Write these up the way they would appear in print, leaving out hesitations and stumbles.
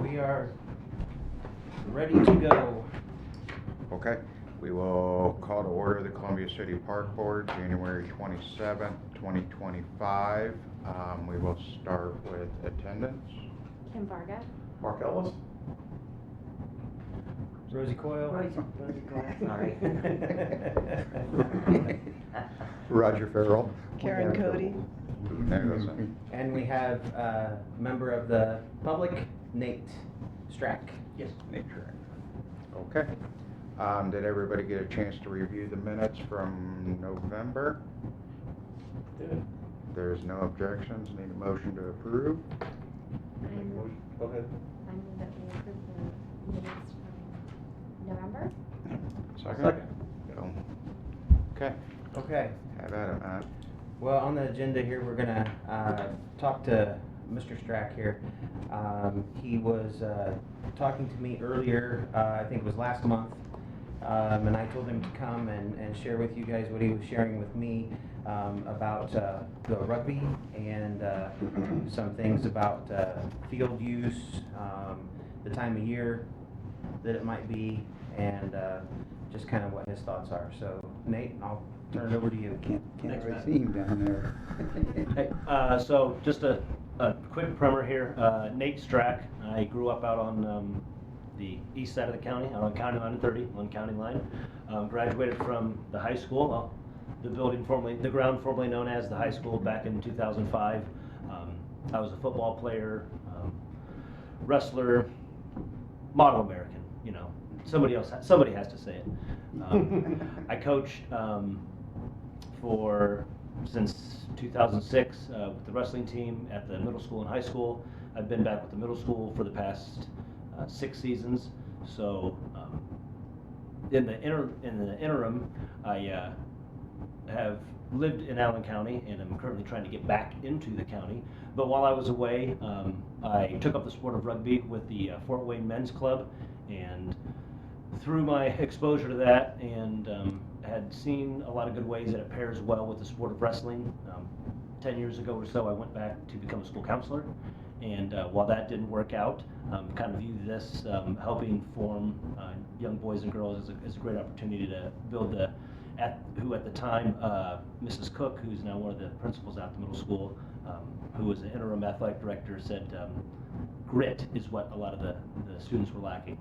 we are ready to go. Okay, we will call to order the Columbia City Park Board, January 27th, 2025. We will start with attendance. Kim Varga. Mark Ellis. Rosie Coyle. Rosie Coyle, sorry. Roger Farrell. Karen Cody. Nicholson. And we have a member of the public, Nate Strack. Yes. Nature. Okay. Did everybody get a chance to review the minutes from November? Did. There's no objections. Need a motion to approve. Go ahead. I move that we approve the minutes from November. Second. Go. Okay. Okay. Have at it, Matt. Well, on the agenda here, we're gonna talk to Mr. Strack here. He was talking to me earlier, I think it was last month, and I told him to come and share with you guys what he was sharing with me about the rugby and some things about field use, the time of year that it might be, and just kind of what his thoughts are. So Nate, I'll turn it over to you. Can't really see him down there. Hey, so just a quick primer here. Nate Strack. I grew up out on the east side of the county, out on County Line 30, one county line. Graduated from the high school, the ground formerly known as the high school, back in 2005. I was a football player, wrestler, model American. You know, somebody has to say it. I coached since 2006 with the wrestling team at the middle school and high school. I've been back with the middle school for the past 6 seasons. So in the interim, I have lived in Allen County, and I'm currently trying to get back into the county. But while I was away, I took up the sport of rugby with the Fort Wayne Men's Club, and through my exposure to that, and had seen a lot of good ways that it pairs well with the sport of wrestling. 10 years ago or so, I went back to become a school counselor, and while that didn't work out, kind of viewed this helping form young boys and girls as a great opportunity to build who at the time, Mrs. Cook, who's now one of the principals at the middle school, who was the interim athletic director, said grit is what a lot of the students were lacking.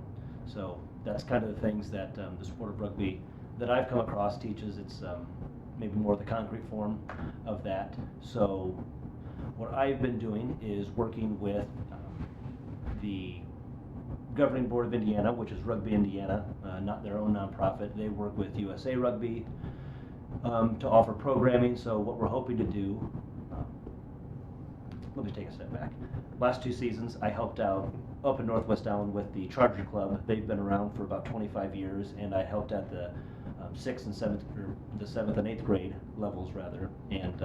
So that's kind of the things that the sport of rugby that I've come across teaches. It's maybe more the concrete form of that. So what I've been doing is working with the Governing Board of Indiana, which is Rugby Indiana, not their own nonprofit. They work with USA Rugby to offer programming. So what we're hoping to do, let me take a step back. Last 2 seasons, I helped out up in Northwest Allen with the Charger Club. They've been around for about 25 years, and I helped at the 6th and 7th, or the 7th and 8th grade levels rather, and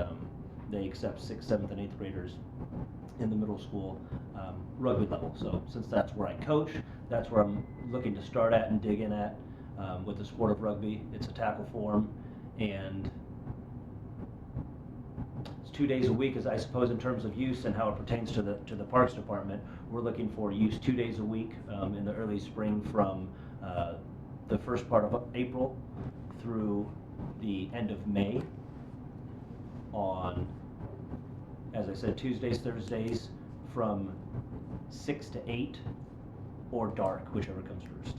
they accept 6th, 7th, and 8th graders in the middle school rugby level. So since that's where I coach, that's where I'm looking to start at and dig in at with the sport of rugby. It's a tackle form, and it's 2 days a week, as I suppose, in terms of use and how it pertains to the Parks Department. We're looking for use 2 days a week in the early spring, from the first part of April through the end of May, on, as I said, Tuesdays, Thursdays from 6 to 8, or dark, whichever comes first.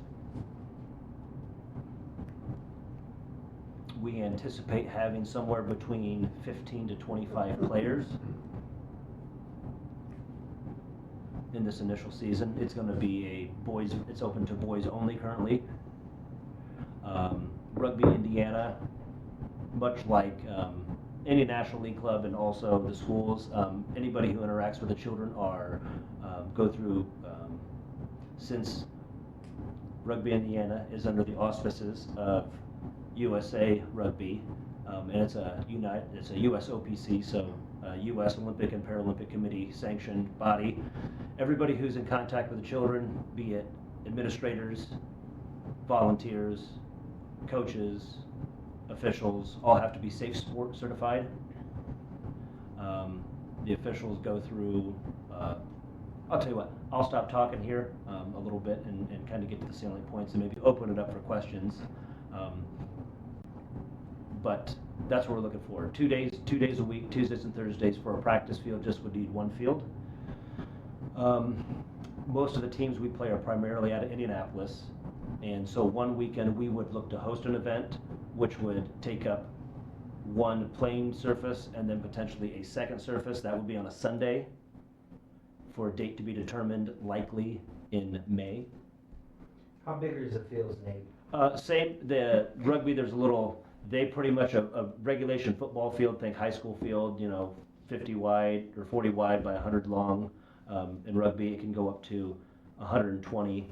We anticipate having somewhere between 15 to 25 players in this initial season. It's going to be it's open to boys only currently. Rugby Indiana, much like any National League club and also the schools, anybody who interacts with the children go through, since Rugby Indiana is under the auspices of USA Rugby, and it's a US OPC, so US Olympic and Paralympic Committee sanctioned body. Everybody who's in contact with the children, be it administrators, volunteers, coaches, officials, all have to be Safe Sport certified. The officials go through, I'll tell you what, I'll stop talking here a little bit and kind of get to the salient points and maybe open it up for questions. But that's what we're looking for. 2 days a week, Tuesdays and Thursdays for a practice field. Just would need one field. Most of the teams we play are primarily out of Indianapolis, and so one weekend we would look to host an event which would take up one playing surface and then potentially a second surface. That would be on a Sunday for a date to be determined, likely in May. How big is the fields, Nate? Same, the rugby, there's a little, they pretty much a regulation football field, think high school field, 50 wide or 40 wide by 100 long. In rugby, it can go up to 120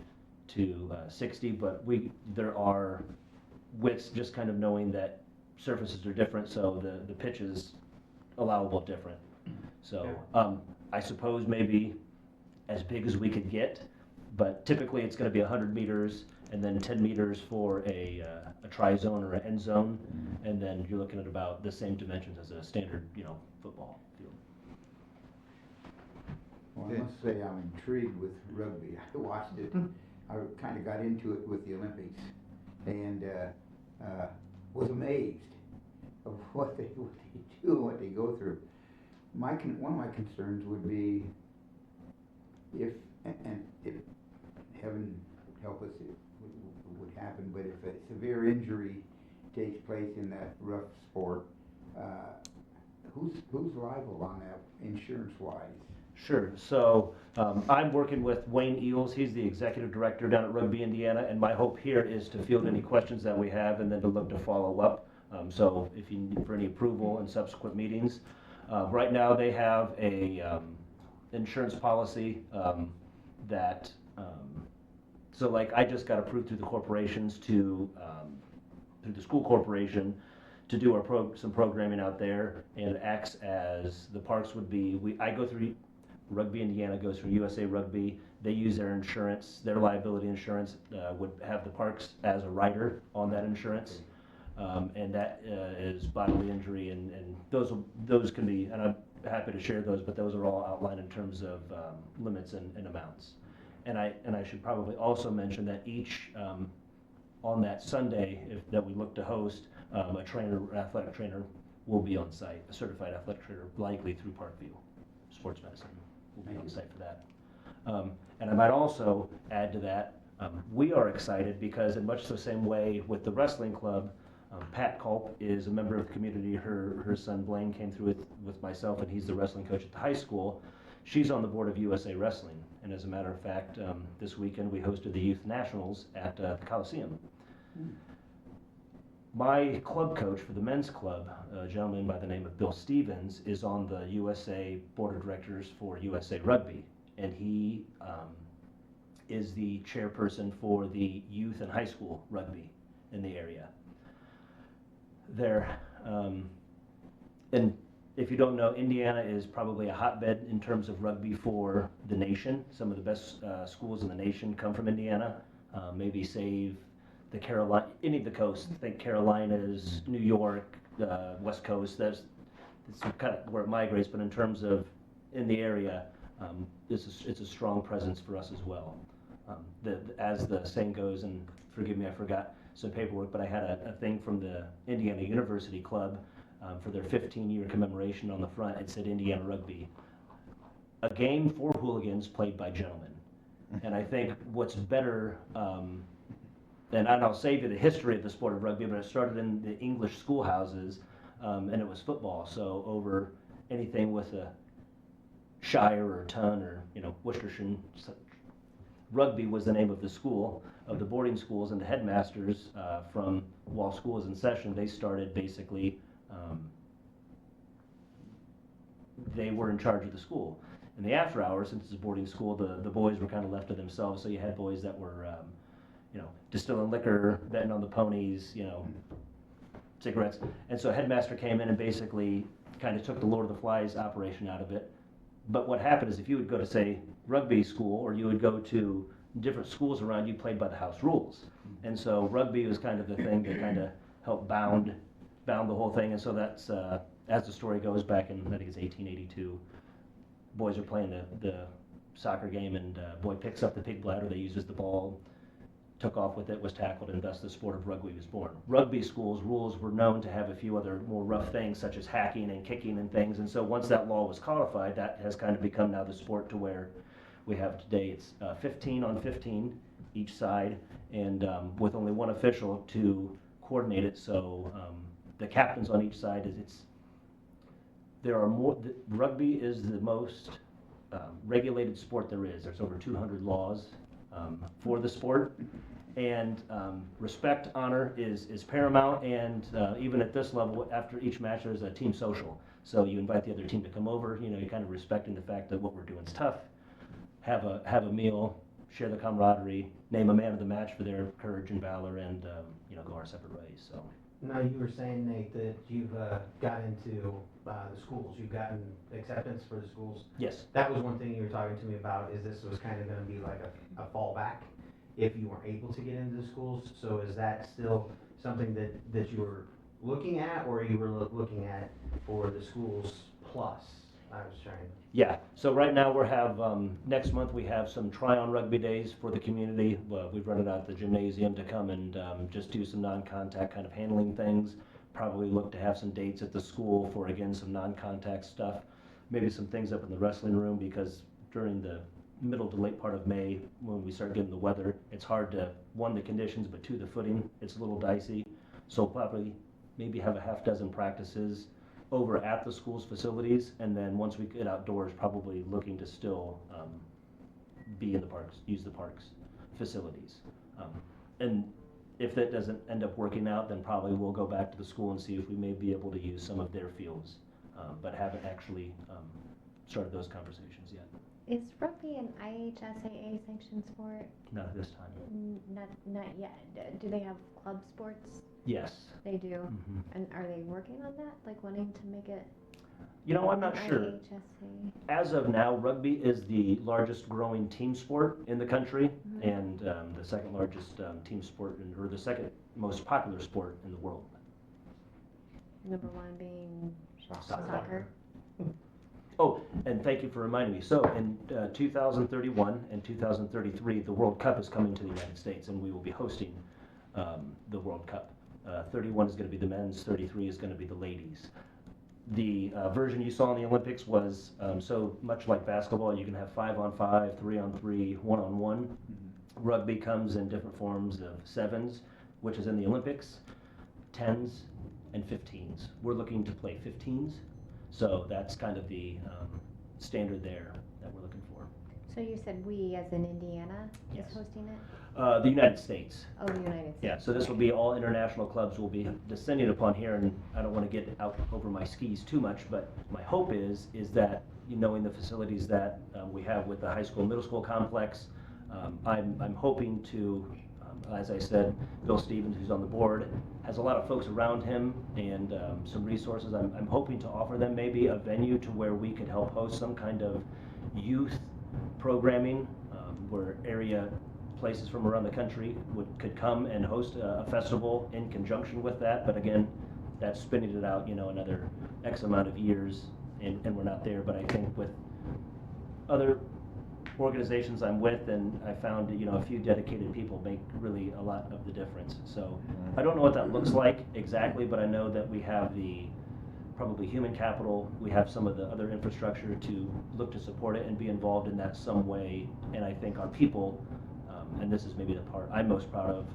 to 60, but there are widths, just kind of knowing that surfaces are different, so the pitch is allowable different. So I suppose maybe as big as we could get, but typically it's going to be 100 meters and then 10 meters for a tri-zone or an end zone, and then you're looking at about the same dimensions as a standard, football field. Well, I must say I'm intrigued with rugby. I watched it. I kind of got into it with the Olympics, and was amazed of what they do, what they go through. One of my concerns would be if heaven help us, it would happen, but if a severe injury takes place in that rough sport, who's liable on that insurance-wise? Sure. So I'm working with Wayne Eels. He's the executive director down at Rugby Indiana, and my hope here is to field any questions that we have and then to look to follow up. So if you need for any approval in subsequent meetings. Right now they have a insurance policy that, so like I just got approved through the corporations through the school corporation to do some programming out there, and it acts as the parks would be, I go through Rugby Indiana, goes through USA Rugby. They use their insurance, their liability insurance would have the parks as a rider on that insurance. And that is bodily injury, and those can be, and I'm happy to share those, but those are all outlined in terms of limits and amounts. And I should probably also mention that each, on that Sunday that we look to host, athletic trainer will be on site, a certified athletic trainer, likely through Parkview Sports Medicine will be on site for that. And I might also add to that, we are excited because in much the same way with the wrestling club, Pat Culp is a member of the community. Her son Blaine came through with myself, and he's the wrestling coach at the high school. She's on the board of USA Wrestling, and as a matter of fact, this weekend we hosted the Youth Nationals at the Coliseum. My club coach for the men's club, a gentleman by the name of Bill Stevens, is on the USA Board of Directors for USA Rugby, and he is the chairperson for the youth and high school rugby in the area. And if you don't know, Indiana is probably a hotbed in terms of rugby for the nation. Some of the best schools in the nation come from Indiana. Maybe save the any of the coasts. Think Carolinas, New York, West Coast. It's kind of where it migrates. But in terms of in the area, it's a strong presence for us as well. As the saying goes, and forgive me, I forgot some paperwork, but I had a thing from the Indiana University Club for their 15-year commemoration. On the front it said Indiana Rugby, a game for hooligans played by gentlemen. And I think what's better, and I'll save you the history of the sport of rugby, but it started in the English schoolhouses, and it was football. So over anything with a shire or a ton or Worcestershire, rugby was the name of the school, of the boarding schools, and the headmasters from while school was in session, they started basically, they were in charge of the school. In the after hours, since it's a boarding school, the boys were kind of left to themselves, so you had boys that were, distilling liquor, betting on the ponies, cigarettes. And so headmaster came in and basically kind of took the Lord of the Flies operation out of it. But what happened is if you would go to, say, rugby school, or you would go to different schools around, you played by the house rules. And so rugby was kind of the thing that kind of helped bound the whole thing. And so that's, as the story goes back in, I think it's 1882, boys are playing the soccer game, and boy picks up the pig bladder they use as the ball, took off with it, was tackled, and thus the sport of rugby was born. Rugby schools rules were known to have a few other more rough things, such as hacking and kicking and things, and so once that law was codified, that has kind of become now the sport to where we have today. It's 15 on 15 each side, and with only one official to coordinate it, so the captains on each side rugby is the most regulated sport there is. There's over 200 laws for the sport, and respect, honor is paramount, and even at this level, after each match, there's a team social. So you invite the other team to come over, you're kind of respecting the fact that what we're doing is tough, have a meal, share the camaraderie, name a man of the match for their courage and valor, and go our separate ways, so. Now, you were saying, Nate, that you've got into the schools, you've gotten acceptance for the schools. Yes. That was one thing you were talking to me about, is this was kind of gonna be like a fallback if you weren't able to get into the schools. So is that still something that you were looking at, or you were looking at for the schools plus? I was trying. Yeah, so right now next month we have some try-on rugby days for the community. We've rented out the gymnasium to come and just do some non-contact kind of handling things. Probably look to have some dates at the school for, again, some non-contact stuff. Maybe some things up in the wrestling room, because during the middle to late part of May, when we start getting the weather, it's hard to, one, the conditions, but two, the footing, it's a little dicey. So probably maybe have a half dozen practices over at the school's facilities, and then once we get outdoors, probably looking to still be in the parks, use the parks facilities. And if that doesn't end up working out, then probably we'll go back to the school and see if we may be able to use some of their fields, but haven't actually started those conversations yet. Is rugby an IHSAA sanctioned sport? Not at this time. Not yet. Do they have club sports? Yes. They do. Mhm. And are they working on that? Like wanting to make it? I'm not an sure. IHSA? As of now, rugby is the largest growing team sport in the country, Mhm. and the second largest team sport, or the second most popular sport in the world. Number one being Soccer. soccer. Oh, and thank you for reminding me. So in 2031 and 2033, the World Cup is coming to the United States, and we will be hosting the World Cup. 31 is going to be the men's, 33 is going to be the ladies. The version you saw in the Olympics was so much like basketball. You can have 5-on-5, 3-on-3, 1-on-1. Rugby comes in different forms of sevens, which is in the Olympics, 10s, and 15s. We're looking to play 15s, so that's kind of the standard there that we're looking for. So you said we, as in Indiana, Yes. is hosting it? The United States. Oh, the United States. Yeah, so this will be all international clubs will be descending upon here, and I don't want to get out over my skis too much, but my hope is that, knowing the facilities that we have with the high school, middle school complex, I'm hoping to, as I said, Bill Stevens, who's on the board, has a lot of folks around him and some resources. I'm hoping to offer them maybe a venue to where we could help host some kind of youth programming, where area places from around the country could come and host a festival in conjunction with that. But again, that's spinning it out, another X amount of years, and we're not there. But I think with other organizations I'm with, and I found, a few dedicated people make really a lot of the difference. So I don't know what that looks like exactly, but I know that we have the probably human capital, we have some of the other infrastructure to look to support it and be involved in that some way. And I think our people, and this is maybe the part I'm most proud of,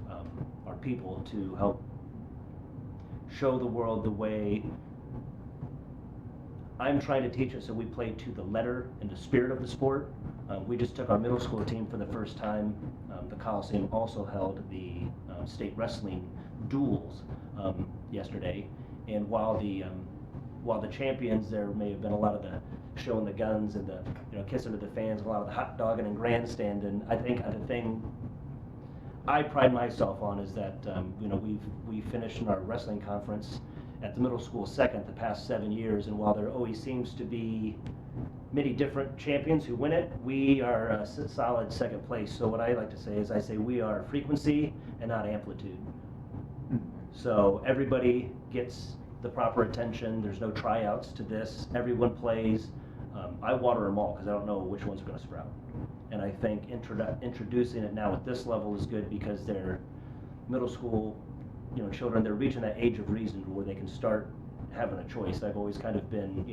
our people, to help show the world the way I'm trying to teach it, so we play to the letter and the spirit of the sport. We just took our middle school team for the first time. The Coliseum also held the state wrestling duels yesterday, and while the champions, there may have been a lot of the showing the guns and the kissing to the fans, a lot of the hot dogging and grandstanding. I think the thing I pride myself on is that we finished in our wrestling conference at the middle school second the past 7 years, and while there always seems to be many different champions who win it, we are a solid second place. So what I like to say is we are frequency and not amplitude. So everybody gets the proper attention. There's no tryouts to this. Everyone plays. I water them all because I don't know which ones are going to sprout. And I think introducing it now at this level is good because they're middle school, children, they're reaching that age of reason where they can start having a choice. I've always kind of been,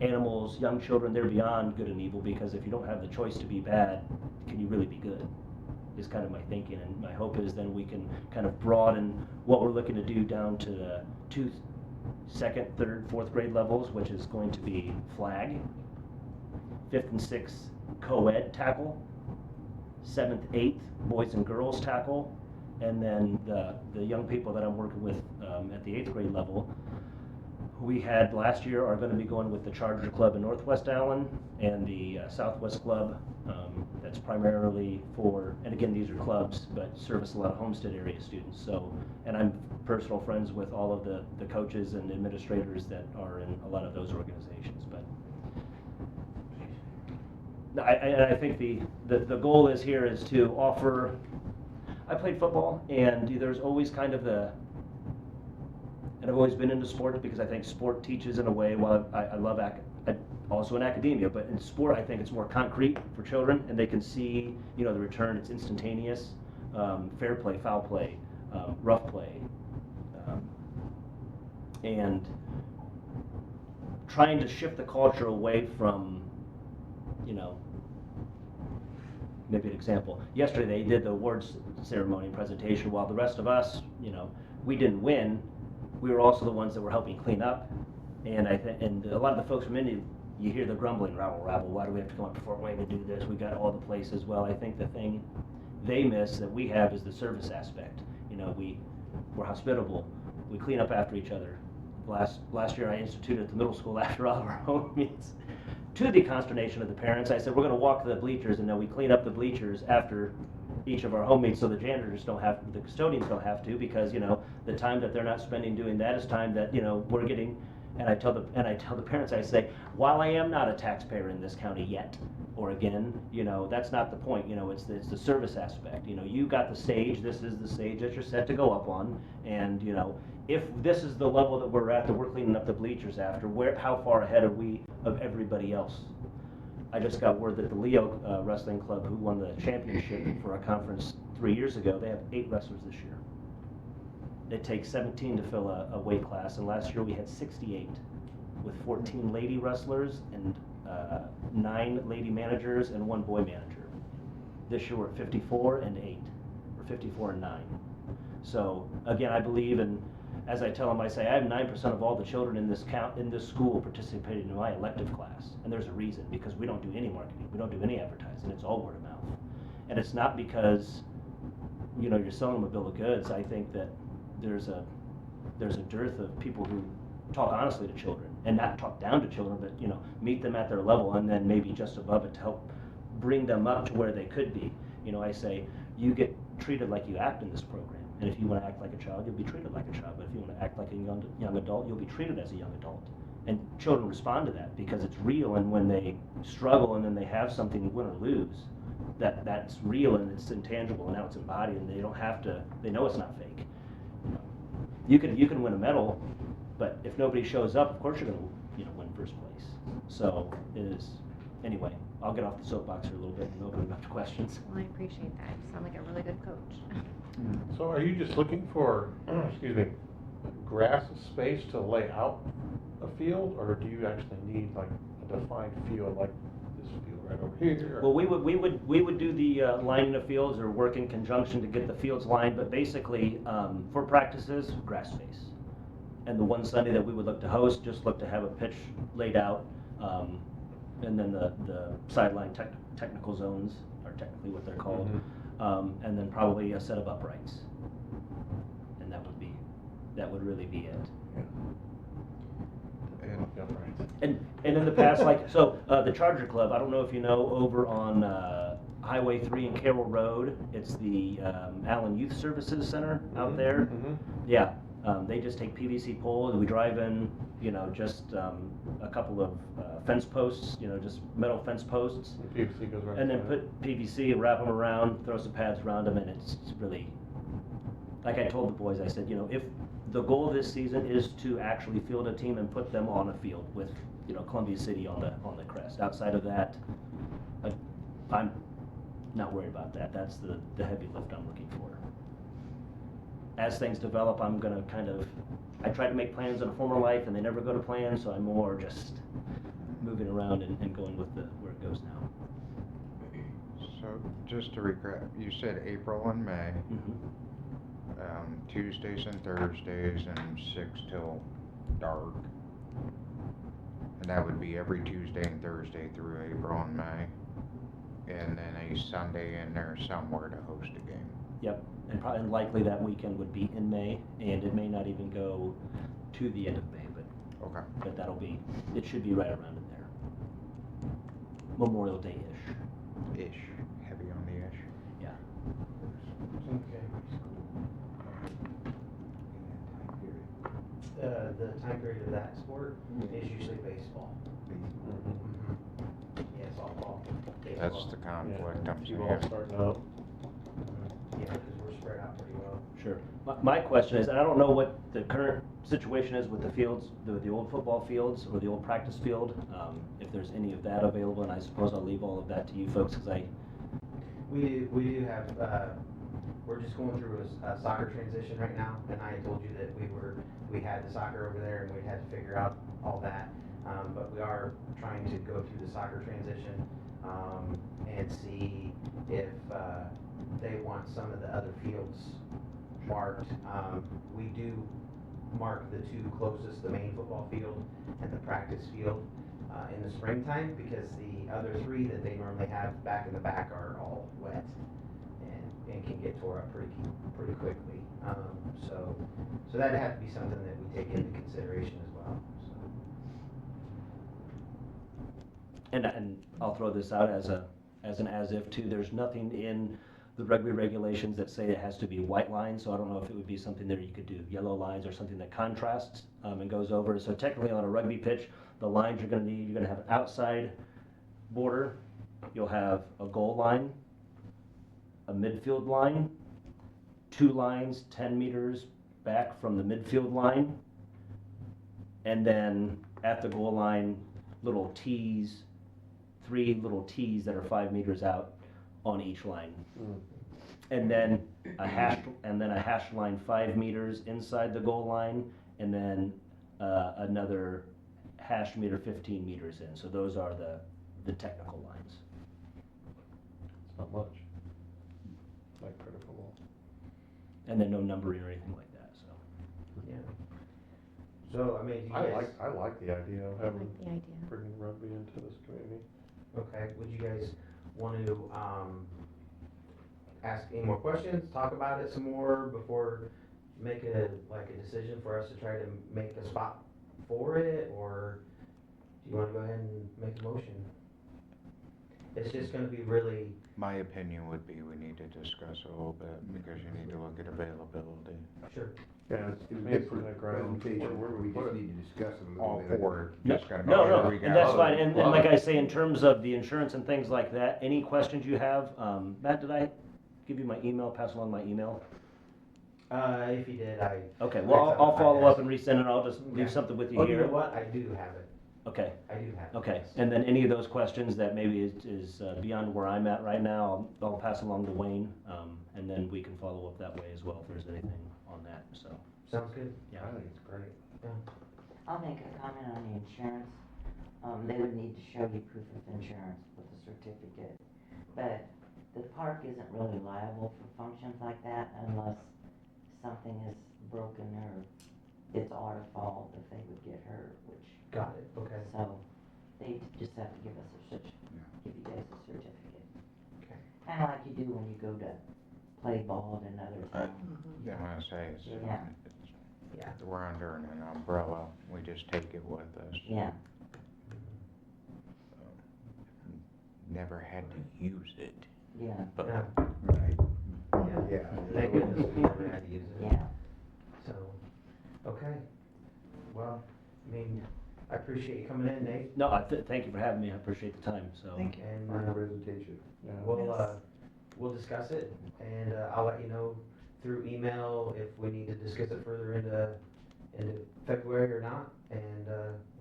animals, young children, they're beyond good and evil, because if you don't have the choice to be bad, can you really be good? Is kind of my thinking, and my hope is then we can kind of broaden what we're looking to do down to the 2nd, 2nd, 3rd, 4th grade levels, which is going to be flag, 5th and 6th co-ed tackle, 7th, 8th boys and girls tackle, and then the young people that I'm working with at the 8th grade level, we had last year are going to be going with the Charger Club in Northwest Allen and the Southwest Club. That's primarily for, and again, these are clubs, but service a lot of Homestead area students. So, and I'm personal friends with all of the coaches and administrators that are in a lot of those organizations. But I think the goal is here is to offer. I played football, and there's always kind of and I've always been into sports because I think sport teaches in a way. While I love also in academia, but in sport I think it's more concrete for children, and they can see the return. It's instantaneous, fair play, foul play, rough play, and trying to shift the culture away from maybe an example. Yesterday they did the awards ceremony and presentation, while the rest of us, we didn't win. We were also the ones that were helping clean up, and and a lot of the folks from Indy, you hear the grumbling, rabble, why do we have to come up to Fort Wayne to do this? We got all the places. Well, I think the thing they miss that we have is the service aspect. We're hospitable. We clean up after each other. Last year I instituted at the middle school after all of our home meets. To the consternation of the parents, I said, we're going to walk the bleachers, and then we clean up the bleachers after each of our home meets, so the janitors don't have, the custodians don't have to, because the time that they're not spending doing that is time that we're getting. And I tell the parents, I say, while I am not a taxpayer in this county yet, or again, that's not the point. It's the service aspect. You got the stage. This is the stage that you're set to go up on, and if this is the level that we're at, that we're cleaning up the bleachers after, how far ahead are we of everybody else? I just got word that the Leo Wrestling Club, who won the championship for a conference 3 years ago, they have 8 wrestlers this year. It takes 17 to fill a weight class, and last year we had 68, with 14 lady wrestlers and 9 lady managers and 1 boy manager. This year we're at 54 and 8, or 54 and 9. So again, I believe in, as I tell them, I say I have 9% of all the children in this school participating in my elective class, and there's a reason, because we don't do any marketing, we don't do any advertising, it's all word of mouth. And it's not because you're selling them a bill of goods. I think that there's a dearth of people who talk honestly to children, and not talk down to children, but meet them at their level, and then maybe just above it to help bring them up to where they could be. I say you get treated like you act in this program. And if you want to act like a child, you'll be treated like a child. But if you want to act like a young adult, you'll be treated as a young adult. And children respond to that because it's real. And when they struggle and then they have something, win or lose, that's real and it's intangible, and now it's embodied, and they don't have to. They know it's not fake. You can win a medal, but if nobody shows up, of course you're going to win first place. So it is. Anyway, I'll get off the soapbox here a little bit and open it up to questions. Well, I appreciate that. You sound like a really good coach. So are you just looking for, excuse me, grass space to lay out a field, or do you actually need like a defined field, like this field right over here? Well, we would do the lining of fields, or work in conjunction to get the fields lined, but basically for practices, grass space. And the one Sunday that we would look to host, just look to have a pitch laid out, and then the sideline technical zones are technically what they're called. Mm-hmm. And then probably a set of uprights, and that would really be it. And in the past, the Charger Club, I don't know if you know, over on Highway 3 and Carroll Road, it's the Allen Youth Services Center out there. Mm-hmm. Yeah, they just take PVC poles, and we drive in, just a couple of fence posts, just metal fence posts. The PVC goes right. And then put PVC, wrap them around, throw some pads around them, and it's really, like I told the boys, I said, if the goal of this season is to actually field a team and put them on a field with, Columbia City on the crest. Outside of that, I'm not worried about that. That's the heavy lift I'm looking for. As things develop, I'm gonna I try to make plans in a former life and they never go to plan, so I'm more just moving around and going with where it goes now. So, just to recap, you said April and May, Mhm. Tuesdays and Thursdays, and 6 till dark. And that would be every Tuesday and Thursday through April and May. And then a Sunday in there somewhere to host a game. Yep, and probably likely that weekend would be in May, and it may not even go to the end of May, Okay. but it should be right around in there. Memorial Day-ish, Ish. Heavy on the ish. yeah. The time period of that sport is usually baseball. Yeah, softball. That's baseball. the conflict I'm You all seeing. starting out. Yeah, because we're spread out pretty well. Sure. My question is, and I don't know what the current situation is with the fields, the old football fields or the old practice field, if there's any of that available, and I suppose I'll leave all of that to you folks, because We do have, we're just going through a soccer transition right now, and I told you that we had the soccer over there and we had to figure out all that. But we are trying to go through the soccer transition, and see if, they want some of the other fields marked. We do mark the two closest, the main football field and the practice field, in the springtime, because the other three that they normally have back in the back are all wet and can get tore up pretty quickly. So that'd have to be something that we take into consideration as well, so. And I'll throw this out as if too, there's nothing in the rugby regulations that say it has to be white lines, so I don't know if it would be something that you could do yellow lines or something that contrasts, and goes over. So technically on a rugby pitch, the lines you're gonna have an outside border, you'll have a goal line, a midfield line, 2 lines 10 meters back from the midfield line, and then at the goal line, little T's, 3 little T's that are 5 meters out on each line. And then a hash line 5 meters inside the goal line, and then another hash meter 15 meters in. So those are the technical lines. It's not much. Like critical ball. And then no numbering or anything like that, so. Yeah. So, I mean, do you guys? I like the idea of I having, like the idea. bringing rugby into this community. Okay, would you guys want to, ask any more questions, talk about it some more before make a decision for us to try to make a spot for it, or do you wanna go ahead and make a motion? It's just gonna be really, My opinion would be we need to discuss a little bit because you need to look at availability. sure, Yeah, it's It was me good putting for the ground. presentation, Where we we put just it. need to discuss it a little All bit. four, No, just gotta make no, sure no, we and that's got fine, it. and like I say, in terms of the insurance and things like that, any questions you have, Matt, did I give you my email, pass along my email? if you did, Okay, well, I'll follow up and resend it, I'll just Okay. leave something with you oh, you know here. what, I do have it, Okay, I do have it. okay, and then any of those questions that maybe is beyond where I'm at right now, I'll pass along to Wayne, and then we can follow up that way as well if there's anything on that, so, Sounds good? yeah. I think it's great. I'll make a comment on the insurance. They would need to show you proof of insurance with a certificate. But the park isn't really liable for functions like that unless something is broken or it's our fault if they would get hurt, which, Got it, okay, so they just have to give us give you guys a certificate. okay. Kinda like you do when you go to play ball at another town. Yeah, I'm gonna say, Yeah. Yeah. we're under an umbrella, we just take it with us. Yeah, Never had to use it, yeah, but Yeah, Right. yeah, thank goodness we never had to use it. yeah. So, okay, well, I mean, I appreciate you coming in, Nate, No, thank you for having me, I appreciate the time, so. and, For the presentation. Yeah. we'll discuss it, and, I'll let you know through email if we need to discuss it further into February or not, and,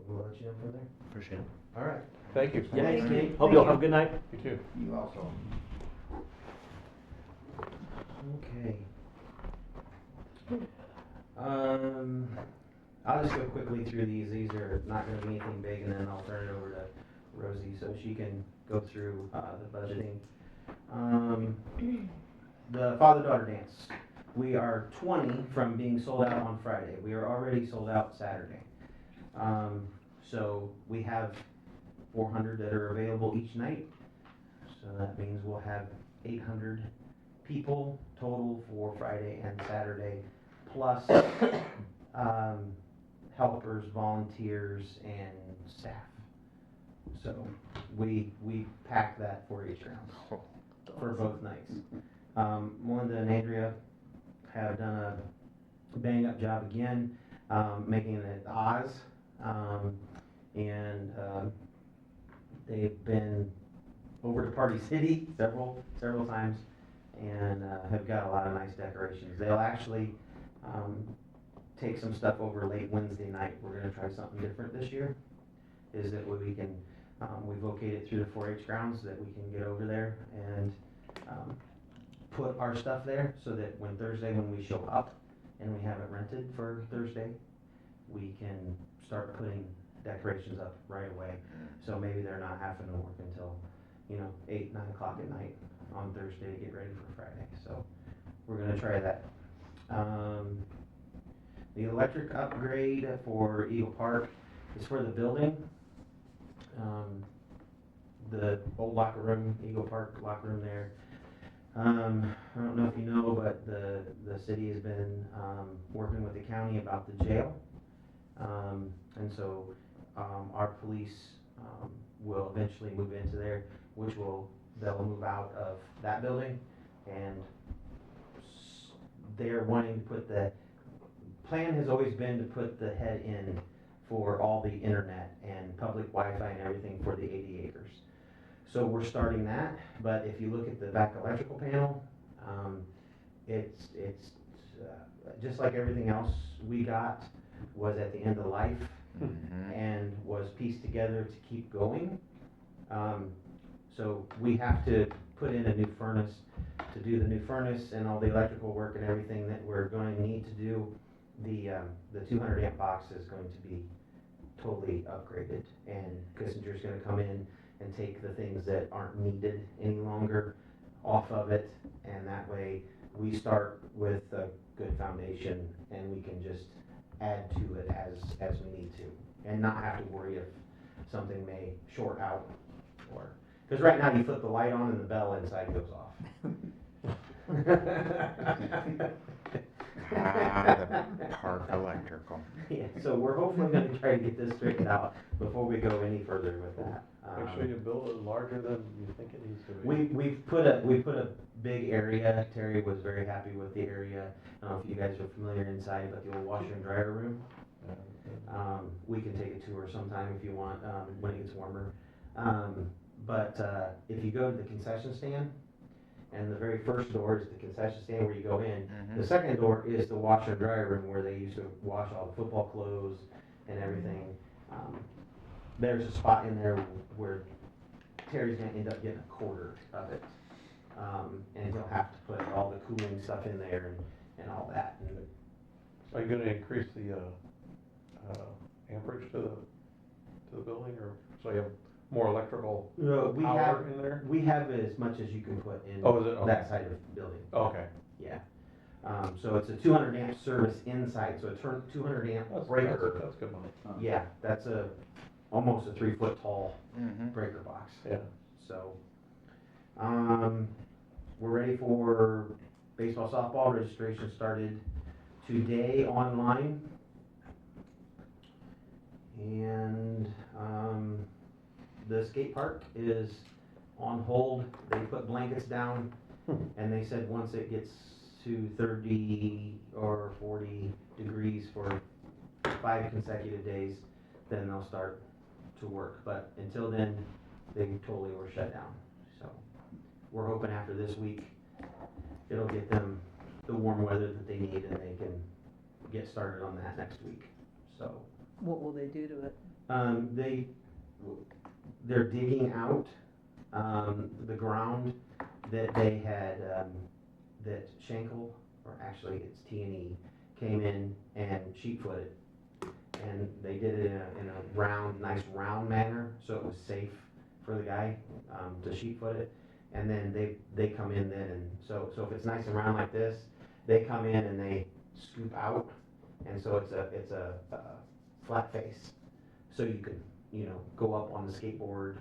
we'll let you know from there. Appreciate it. All right. Thank you. Yeah. Thanks, Nate. Hope you all have a good night. You too. You also. quickly through these. These are not gonna be anything big, and then I'll turn it over to Rosie so she can go through, the budgeting. The father-daughter dance. We are 20 from being sold out on Friday. We are already sold out Saturday. So we have 400 that are available each night. So that means we'll have 800 people total for Friday and Saturday, plus helpers, volunteers, and staff. So we pack that 4-H grounds for both nights. Melinda and Andrea have done a bang-up job again, making it Oz, and they've been over to Party City several times, and have got a lot of nice decorations. They'll actually take some stuff over late Wednesday night. We're gonna try something different this year, is that we can, we've okayed it through the 4-H grounds that we can get over there and put our stuff there, so that when Thursday, when we show up and we have it rented for Thursday, we can start putting decorations up right away. So maybe they're not having to work until, 8, 9 o'clock at night on Thursday to get ready for Friday. So we're gonna try that. The electric upgrade for Eagle Park is for the building. The old locker room, Eagle Park locker room there. I don't know if you know, but the city has been working with the county about the jail. And so our police will eventually move into there, which they'll move out of that building, and they're wanting to put the plan has always been to put the head in for all the internet and public Wi-Fi and everything for the 80 acres. So we're starting that, but if you look at the back electrical panel, it's just like everything else we got was at the end of life and was pieced together to keep going. So we have to put in a new furnace. To do the new furnace and all the electrical work and everything that we're going to need to do, the 200 amp box is going to be totally upgraded, and Kissinger's going to come in and take the things that aren't needed any longer off of it, and that way we start with a good foundation and we can just add to it as we need to, and not have to worry if something may short out, or because right now you flip the light on and the bell inside goes off. The park electrical. Yeah, so we're hopefully gonna try to get this straightened out before we go any further with that. Make sure you build it larger than you think it needs to be. We've put a big area. Terry was very happy with the area. I don't know if you guys are familiar inside, but the old washer and dryer room. We can take a tour sometime if you want, when it gets warmer. But if you go to the concession stand, and the very first door is the concession stand where you go in. The second door is the washer and dryer room where they used to wash all the football clothes and everything. There's a spot in there where Terry's gonna end up getting a quarter of it. And he'll have to put all the cooling stuff in there and all that. And Are you gonna increase the amperage to the building, or so you have more electrical we power have in there? we have as much as you can put in Oh, is it? Okay. that side of the building. Okay. Yeah. So it's a 200 amp service inside, so a 200 amp breaker. That's good money. Yeah, that's almost a 3-foot tall breaker box. Yeah. So, we're ready for baseball, softball. Registration started today online. And, the skate park is on hold. They put blankets down and they said once it gets to 30 or 40 degrees for 5 consecutive days, then they'll start to work. But until then, they totally were shut down. So we're hoping after this week, it'll get them the warm weather that they need and they can get started on that next week. So What will they do to it? They're digging out the ground that they had, that Schenkel, or actually it's T&E, came in and sheet footed. and they did it in a round, nice round manner, so it was safe for the guy, to sheet foot it. And then they come in then, and so if it's nice and round like this, they come in and they scoop out, and so it's a flat face. So you can, go up on the skateboard.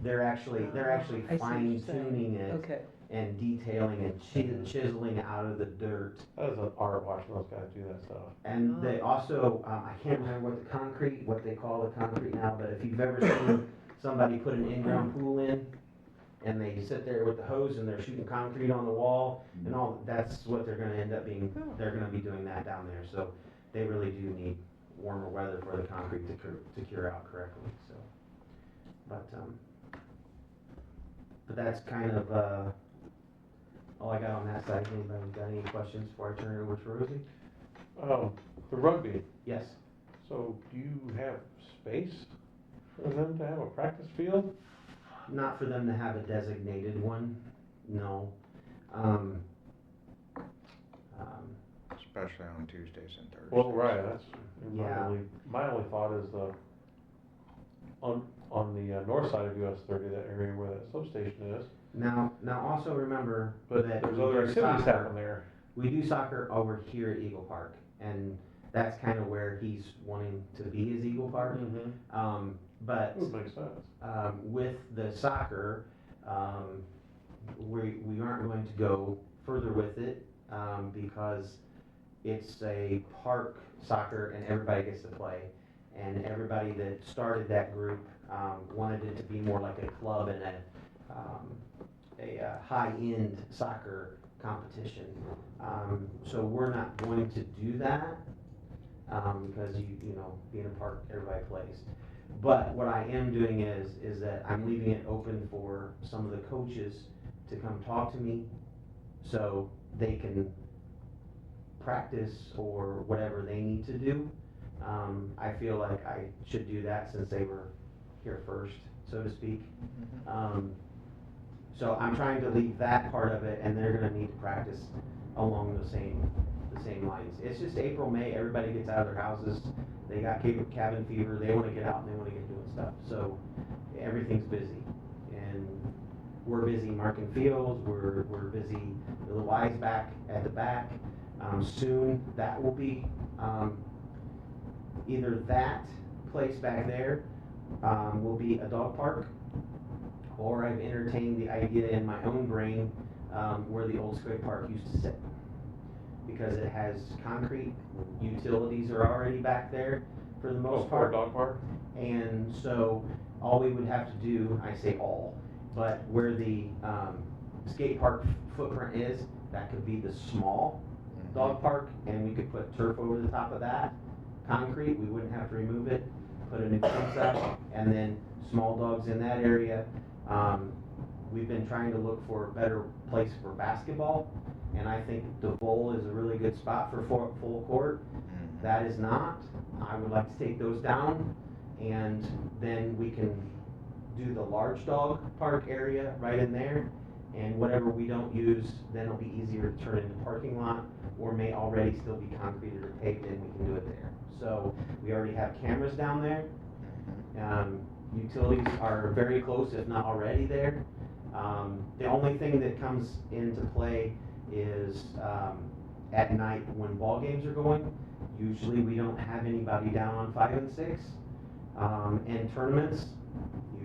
They're actually I see what you're fine saying. tuning it Okay, and detailing and chiseling out of the dirt. That is an art watching those guys do that stuff. And they also, I can't remember what they call the concrete now, but if you've ever seen somebody put an in-ground pool in, and they sit there with the hose and they're shooting concrete on the wall and all, that's what they're gonna end up being, they're gonna be doing that down there. So they really do need warmer weather for the concrete to cure out correctly, so. But that's kind of, all I got on that side. Anybody got any questions before I turn it over to Rosie? The rugby, Yes. so do you have space for them to have a practice field? Not for them to have a designated one, no. Um, Especially on Tuesdays and Thursdays. Well, right, that's, Yeah. my only thought is on the north side of US 30, that area where that substation is, Now also remember but that there's we other do activities soccer. happening there. We do soccer over here at Eagle Park, and that's kind of where he's wanting to be, is Eagle Park. Mm-hmm. But Would make sense. with the soccer, we aren't going to go further with it, because it's a park soccer and everybody gets to play. And everybody that started that group, wanted it to be more like a club and a high-end soccer competition. So we're not going to do that, because being a park, everybody plays. But what I am doing is that I'm leaving it open for some of the coaches to come talk to me, so they can practice or whatever they need to do. I feel like I should do that since they were here first, so to speak. So I'm trying to leave that part of it, and they're gonna need to practice along the same lines. It's just April, May, everybody gets out of their houses, they got cabin fever, they wanna get out and they wanna get doing stuff, so everything's busy. And we're busy marking fields, we're busy, the Y's back at the back. Soon, that will be, either that place back there, will be a dog park, or I've entertained the idea in my own brain, where the old skate park used to sit. Because it has concrete, utilities are already back there for the most For a part. dog park? And so all we would have to do, I say all, but where the skate park footprint is, that could be the small dog park, and we could put turf over the top of that, concrete, we wouldn't have to remove it, put a new fence up, and then small dogs in that area. We've been trying to look for a better place for basketball, and I think DeVol is a really good spot for full court. That is not. I would like to take those down, and then we can do the large dog park area right in there. And whatever we don't use, then it'll be easier to turn into parking lot, or may already still be concreted or paved, and we can do it there. So we already have cameras down there. Utilities are very close, if not already there. The only thing that comes into play is at night when ball games are going. Usually we don't have anybody down on 5 and 6. And tournaments,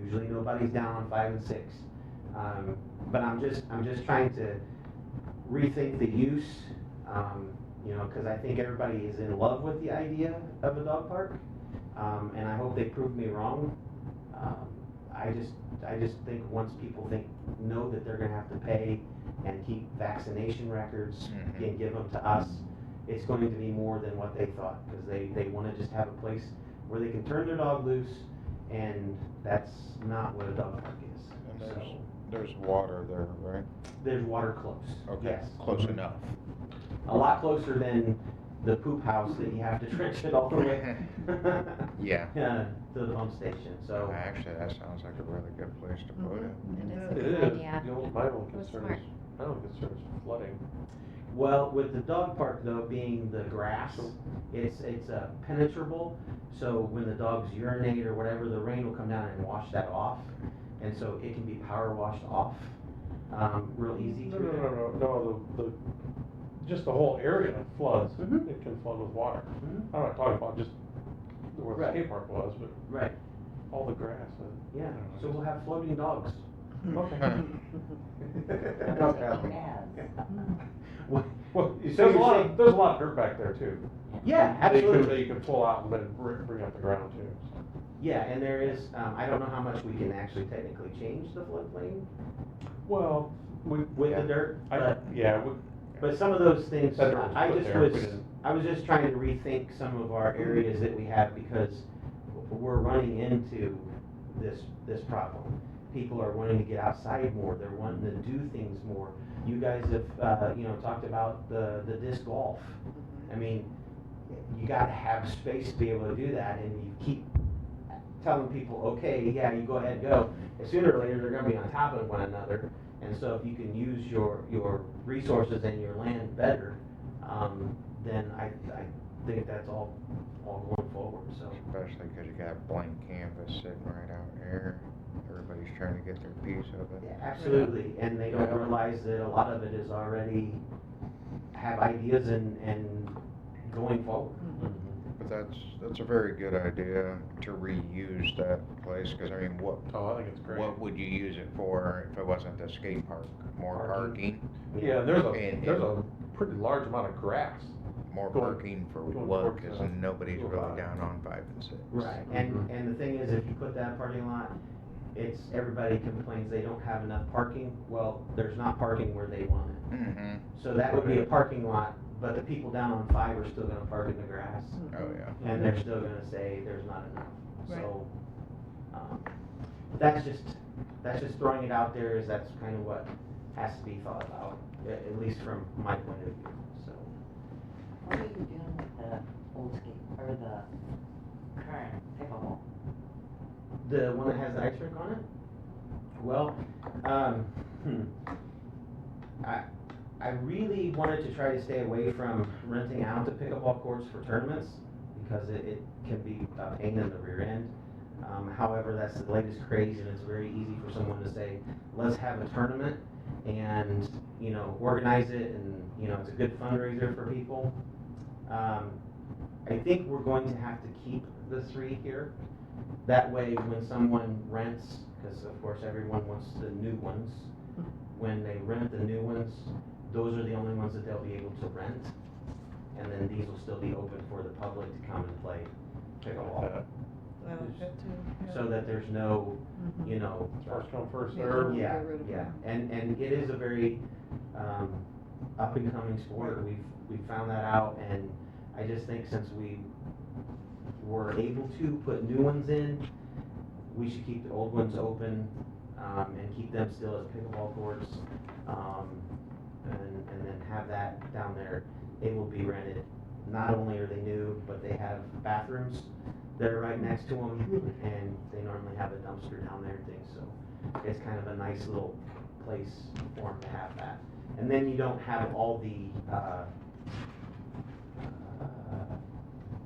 usually nobody's down on 5 and 6. But I'm just trying to rethink the use, because I think everybody is in love with the idea of a dog park, and I hope they prove me wrong. I just think once people know that they're gonna have to pay and keep vaccination records and give them to us, it's going to be more than what they thought, because they wanna just have a place where they can turn their dog loose, and that's not what a dog park is. And So, there's water there, right? there's water close. Okay, Yes. close enough. A lot closer than the poop house that you have to trench it all the way. Yeah. To the pump station, so. Actually, that sounds like a really good place to put it. It is a It good is. idea. My only It was concern smart. is I don't think it's flooding. Well, with the dog park though being the grass, So- it's penetrable, so when the dogs urinate or whatever, the rain will come down and wash that off. And so it can be power washed off, real easy No, through there. the, just the whole area floods. Mhm. It can flood with water. Mhm. I'm not talking about just where the Right. skate park was, but Right, all the grass. yeah, I don't know, so we'll have floating dogs. Okay. That's what he has. What- Well, So there's a you're lot saying- of, there's a lot of dirt back there too. Yeah, That absolutely. you can pull out and then bring up the ground too. So. Yeah, and there is, I don't know how much we can actually technically change the floodplain Well, with the dirt, but. Yeah, But some of those things, That dirt was I put just there, we was, didn't- I was just trying to rethink some of our areas that we have because we're running into this problem. People are wanting to get outside more, they're wanting to do things more. You guys have, talked about the disc golf. I mean, you gotta have space to be able to do that, and you keep telling people, okay, yeah, you go ahead and go. And sooner or later, they're gonna be on top of one another, and so if you can use your resources and your land better, then I think that's all going forward, so. Especially because you got blank canvas sitting right out here. Everybody's trying to get their piece of it. Yeah, absolutely, and they don't realize that a lot of it is already have ideas and going forward. But that's a very good idea to reuse that place, because I mean, what Oh, I think it's great. would you use it for if it wasn't the skate park? More Parking. parking? Yeah, there's And- a pretty large amount of grass. More Going- parking for going what? towards Because the- nobody's to a really five. down on 5 and 6. Right, and the thing is, if you put that parking lot, everybody complains they don't have enough parking, well, there's not parking where they want it. Mm-hmm. So that would be a parking lot, but the people down on 5 are still gonna park in the grass, Oh, yeah. and they're still gonna say there's not enough, Right. so, that's just throwing it out there, is that's kind of what has to be thought about, at least from my point of view, so. What are you doing with the old skate, or the current pickleball? The one that has the ice rink on it? Well, I really wanted to try to stay away from renting out the pickleball courts for tournaments because it can be a pain in the rear end. However, that's the latest craze, and it's very easy for someone to say, let's have a tournament and, organize it, and, it's a good fundraiser for people. I think we're going to have to keep the 3 here. That way, when someone rents, because of course everyone wants the new ones, when they rent the new ones, those are the only ones that they'll be able to rent. And then these will still be open for the public to come and play pickleball. I like that too, yeah. So that there's no, Mhm. First come, first Yeah. served. yeah, Get rid of yeah. them. And it is a very, up and coming sport. We've found that out, and I just think since we were able to put new ones in, we should keep the old ones open, and keep them still as pickleball courts. And then have that down there. They will be rented. Not only are they new, but they have bathrooms that are right next to them, and they normally have a dumpster down there and things, so it's kind of a nice little place for them to have that. And then you don't have all the,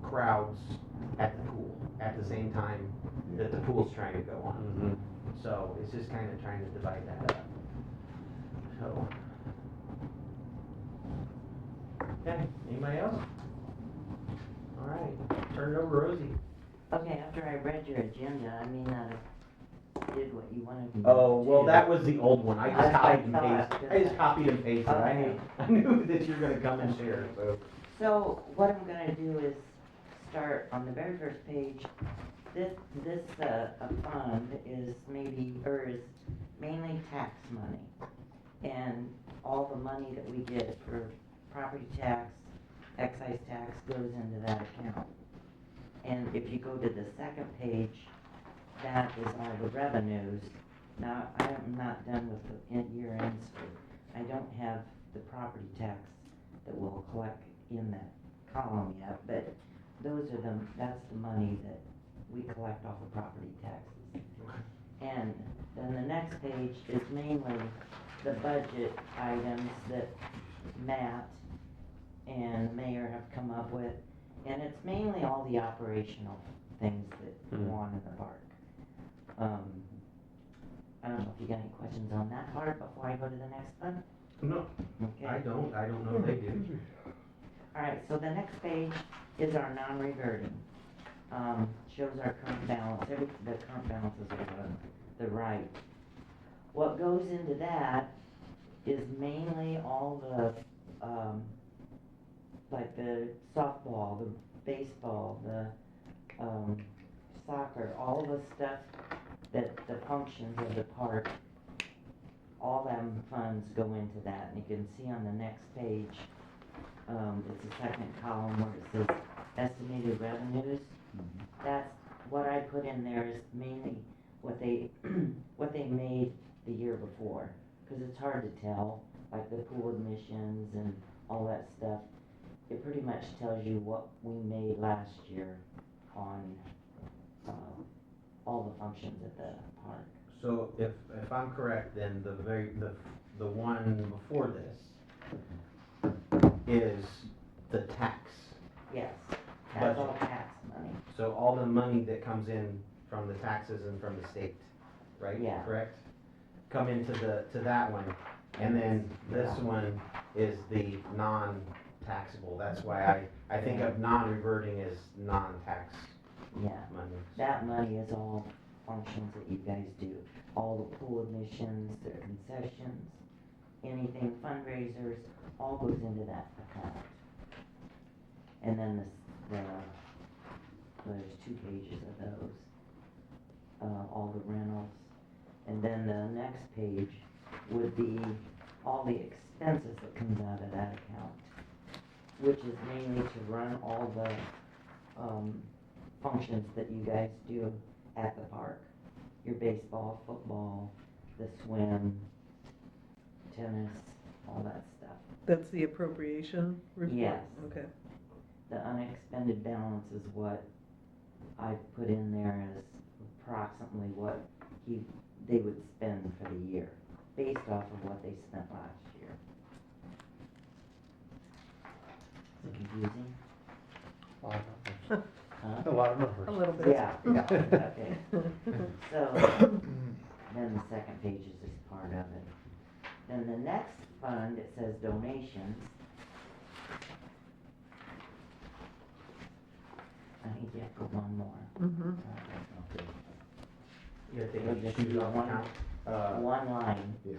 crowds at the pool at the same time that the pool's trying to go on. Mhm. So it's just kind of trying to divide that up. So. Okay, anybody else? All right, turn it over to Rosie. Okay, after I read your agenda, I may not have did what you wanted me to. Oh, well, do. that was the old one. I just That's what I copied and thought. pasted. I just copied and pasted. Okay. I knew that you were gonna come and share, so. So what I'm gonna do is start on the very first page. This fund is is mainly tax money. And all the money that we get for property tax, excise tax goes into that account. And if you go to the second page, that is all the revenues. Now, I am not done with the year ends, I don't have the property tax that we'll collect in that column yet, but that's the money that we collect off of property taxes. And then the next page is mainly the budget items that Matt and the mayor have come up with. And it's mainly all the operational things that go on in the park. I don't know if you got any questions on that part before I go to the next one? No, Okay. I don't know if they do. Alright, so the next page is our non-reverting. Shows our current balance, the current balances are on the right. What goes into that is mainly all the, like the softball, the baseball, the, soccer, all the stuff that the functions of the park, all them funds go into that. And you can see on the next page, it's the second column where it says estimated revenues. That's, what I put in there is mainly what they, what they made the year before. Cause it's hard to tell, like the pool admissions and all that stuff. It pretty much tells you what we made last year on, all the functions at the park. So if I'm correct, then the one before this is the tax. Yes, that's all Budget. tax money. So all the money that comes in from the taxes and from the state, right? Yeah. Correct? Come into to that one, and then this one is the non-taxable. That's why I think of non-reverting as non-tax Yeah, money. that money is all functions that you guys do. All the pool admissions, the concessions, anything fundraisers, all goes into that account. And then there's 2 pages of those, all the rentals. And then the next page would be all the expenses that comes out of that account, which is mainly to run all the, functions that you guys do at the park. Your baseball, football, the swim, tennis, all that stuff. That's the appropriation report? Yes. Okay. The unexpended balance is what I put in there as approximately what they would spend for the year, based off of what they spent last year. Is it confusing? A lot of numbers. Huh? A lot of numbers. A little bit. Yeah, okay. So, then the second page is just part of it. Then the next fund, it says donations. I think you have to go one more. Mhm. Okay. You gotta take It'll a just shoot be off one- account. One line. Yeah.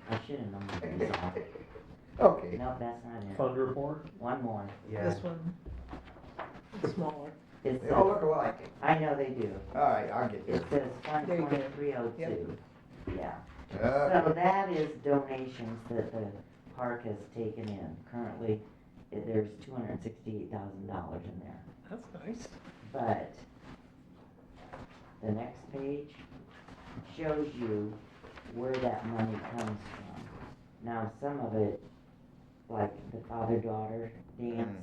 I should have numbered these off. Okay. No, that's not it. Fund report? One more. Yeah. This one, it's smaller. It They all says, look alike. I know they do. All right, I'll get It there. says Fund There you go. 2302. Yeah. So Okay. that is donations that the park has taken in. Currently, there's $268,000 in there. That's nice. But the next page shows you where that money comes from. Now, some of it, like the father-daughter dance,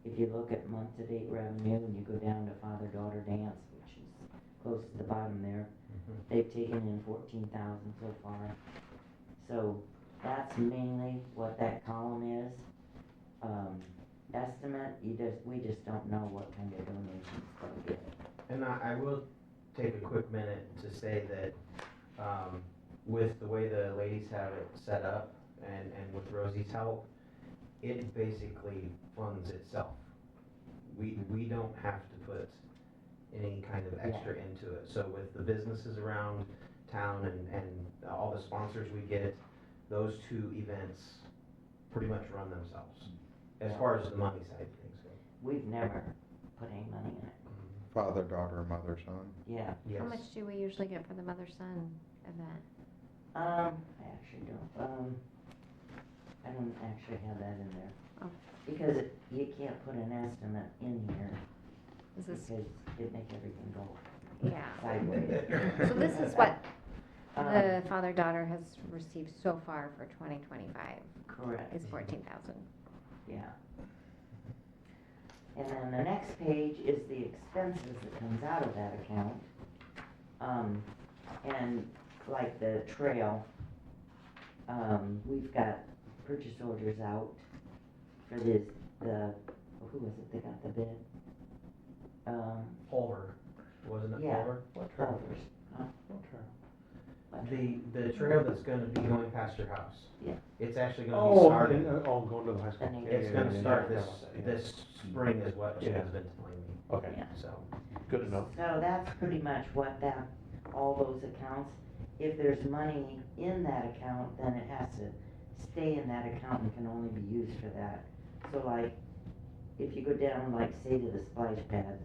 if you look at month-to-date revenue and you go down to father-daughter dance, which is close to the bottom there, they've taken in 14,000 so far. So that's mainly what that column is. Estimate, we just don't know what kind of donations they'll get. And I will take a quick minute to say that, with the way the ladies have it set up and with Rosie's help, it basically funds itself. We don't have to put any kind of extra into it. So with the businesses around town and all the sponsors we get, those 2 events pretty much run themselves, as far as the money side of things go. We've never put any money in it. Father, daughter, mother, son. Yeah. Yes. How much do we usually get for the mother-son event? I actually don't, I don't actually have that in there. Oh. Because you can't put an estimate in here, Is this, because it'd make everything go yeah. sideways. So this is what Um, the father-daughter has received so far for 2025, Correct, is 14,000. yeah. And then the next page is the expenses that comes out of that account. And like the trail, we've got purchase orders out for this, who was it that got the bid? Culver, wasn't it Yeah. Culver? What trail? Culvers. Huh? What trail? The trail that's gonna be going past your house. Yeah. It's actually gonna be Oh, started. going to the high school. And Yeah, It's yeah, gonna yeah, start yeah, this, yeah. this spring is what she Yeah. has been telling me, Okay, Yeah. so. good to know. So that's pretty much what all those accounts, if there's money in that account, then it has to stay in that account and can only be used for that. So like, if you go down, like say to the splash pad,